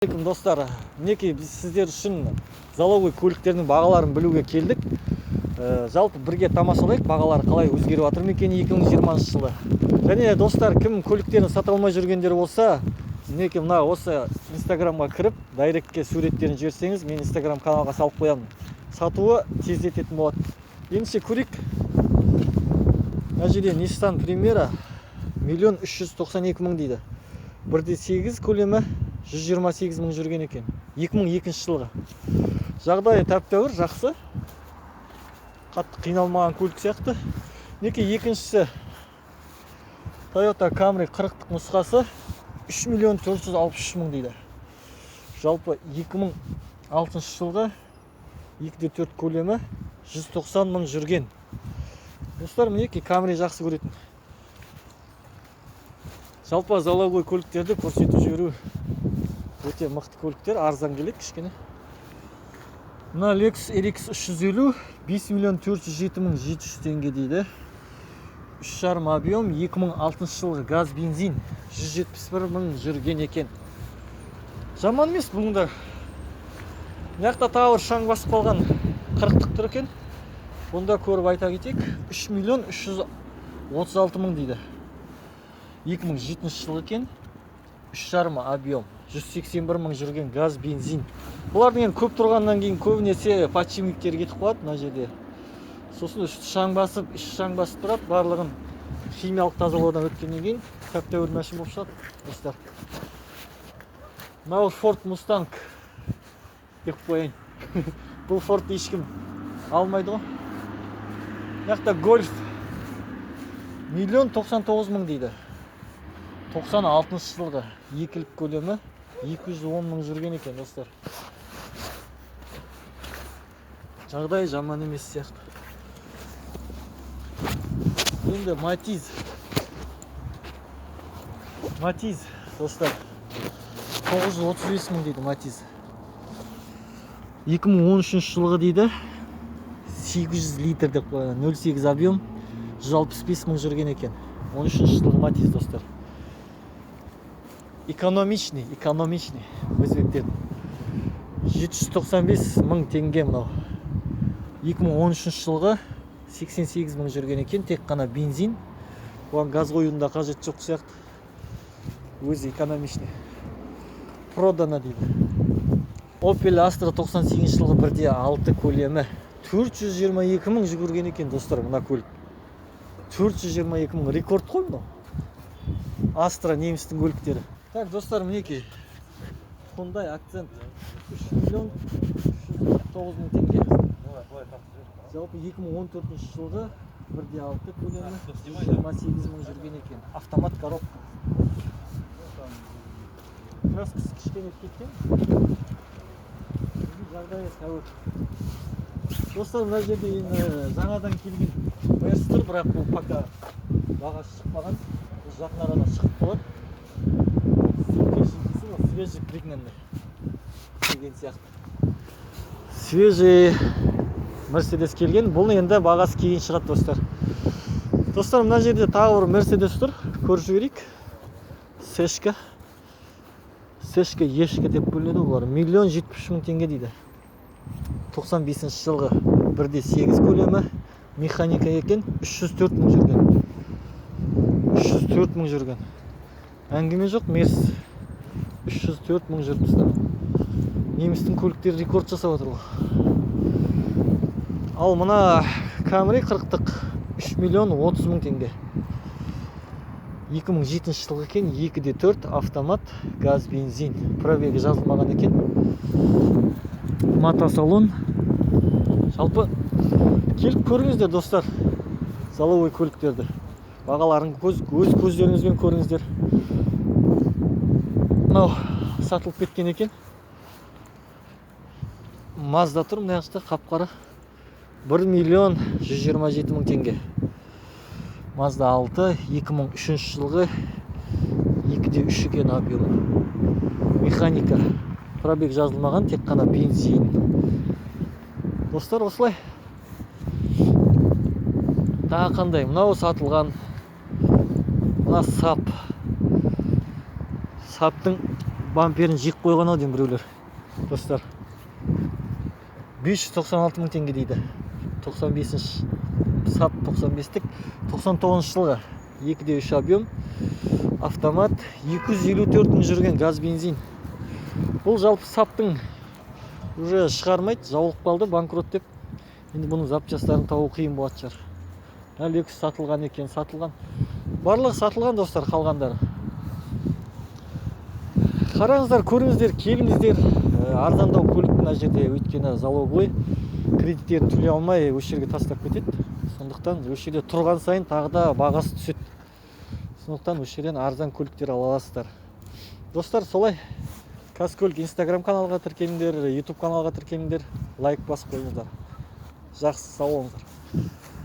Достар, мінекей біз сіздер үшін залоговый көліктердің бағаларын білуге келдік. Жалпы бірге тамашалайық, бағалар қалай өзгеріп жатыр ма екен 2020 жылы. Және достар, кім көліктерін сата алмай жүргендер болса, мінекей мына осы инстаграмға кіріп, дайректке суреттерін жіберсеңіз, мен инстаграм каналға салып қоямын. Сатуы тездететін болады. Ендеше көрейік. Мына жерде Nissan Primera 1.392.000 дейді. 1.8 көлемі 128 мың жүрген екен. 2002 жылғы. Жағдайы тәп-тәуір, жақсы. Қатты қиналмаған көлік сияқты. Неке екіншісі Toyota Camry 40-тық нұсқасы 3.463.000 дейді. Жалпы 2006 жылғы 2.4 көлемі 190 мың жүрген. Достар, мінеке Camry жақсы көретін. Жалпы залоговый көліктерді көрсетіп жіберу өте мықты көліктер, арзан келеді кішкене. Мына Lexus RX 350 5.407.700 теңге дейді. 3,5 объем, 2006 жылғы газ бензин 171 мың жүрген екен. Жаман емес бұнда. Мынақта тауыр шаң басып қалған 40-тық тұр екен. Бұнда көріп айта кетейік, 3.336.000 дейді. 2007 жылғы екен, 3,5 объем, 181 мың жүрген газ бензин. Бұлардың көп тұрғаннан кейін көбінесе подшипниктер кетіп қалады мына жерде. Сосын шаң басып тұрады, барлығын химиялық тазалаудан өткеннен кейін тәп-тәуір машина болып шығады, достар. Мынау Ford Mustang деп қояйын. Бұл Ford'ты ешкім алмайды ғой. Мынақта Golf 1.099.000 дейді. 96 жылғы екілік көлемі 210 мың жүрген екен, достар. Жағдай жаман емес сияқты. Енді Matiz, достар. 935 мың дейді Matiz. 2013 жылғы дейді. 800 литр деп қойған. 0,8 объем, 165 мың жүрген екен. 13 жылғы Matiz, достар. Экономичный, өзбектердің. 795 мың теңге мынау. 2013 жылғы 88 мың жүрген екен, тек қана бензин. Оған газ қоюында қажет жоқ сияқты. Өзі экономичный. Продана дейді. Opel Astra 98 жылғы 1.6 көлемі 422 мың жүрген екен, достар, мына көлік. 422 мың, рекорд қой мынау. Astra немістің көліктері. Так, достар, мінекей Hyundai Accent 3.309.000 теңге. Жалпы 2014 жылғы 1.6 көлемі 28 мың жүрген екен. Автомат коробка. Краскасы кішкене кеткен. Жағдайы тәуір. Достар, мына жерде жаңадан келген Mercedes тұр, бірақ бұл пока бағасы шықпаған. Бұл жақын арада шығып қалады. Свежий пригнанный келген сияқты. Свежий Mercedes келген. Бұл енді бағасы кейін шығады, достар. Достар, мына жерде тағы бір Mercedes тұр. Көріп жіберейік. Сешка ешкі деп бөлінеді олар. 1.070.000 теңге дейді. 95 жылғы 1.8 көлемі механика екен. 304 мың жүрген. 304 мың жүрген. Әңгіме жоқ, Мерс 304 мың жүріпсіздер. Немістің көліктері рекорд жасап отыр. Ал мына Camry 40-тық 3.030.000 теңге. 2007 жылғы екен, 2.4 автомат, газ, бензин. Пробегі жазылмаған екен. Мотосалон. Жалпы келіп көріңіздер, достар, залоговый көліктерді. Бағаларын өз көздеріңізбен көріңіздер. Мынау сатылып кеткен екен. Mazda тұр, мына жақта қап-қара. 1.127.000 теңге. Mazda 6, 2003 жылғы 2.3 екен объем. Механика. Пробег жазылмаған, тек қана бензин. Достар, осылай. Тағы қандай? Мынау сатылған. Мына сап. Саптың бамперін жиып қойған ау деймін біреулер. Достар, 596 мың теңге дейді. 95-ші сап 95-тік 99 жылғы 2.3 объем автомат, 254 мың жүрген газ бензин. Бұл жалпы саптың уже шығармайды, жауылып қалды, банкрот деп. Енді бұның запчастарын табу қиын болады шығар. Әлі екісі сатылған екен, сатылған. Барлығы сатылған достар, қалғандары. Қараңыздар, көріңіздер, келіңіздер. Арзандау көлік мына жерде, өйткені залоговый кредиттерін төлей алмай осы жерге тастап кетеді. Сондықтан осы жерде тұрған сайын тағы да бағасы түседі. Сондықтан осы жерден арзан көліктер ала аласыздар. Достар, солай. Казкөлік Instagram каналға тіркеліңдер, YouTube каналға тіркеліңдер, лайк басып қойыңыздар. Жақсы, сау болыңыздар.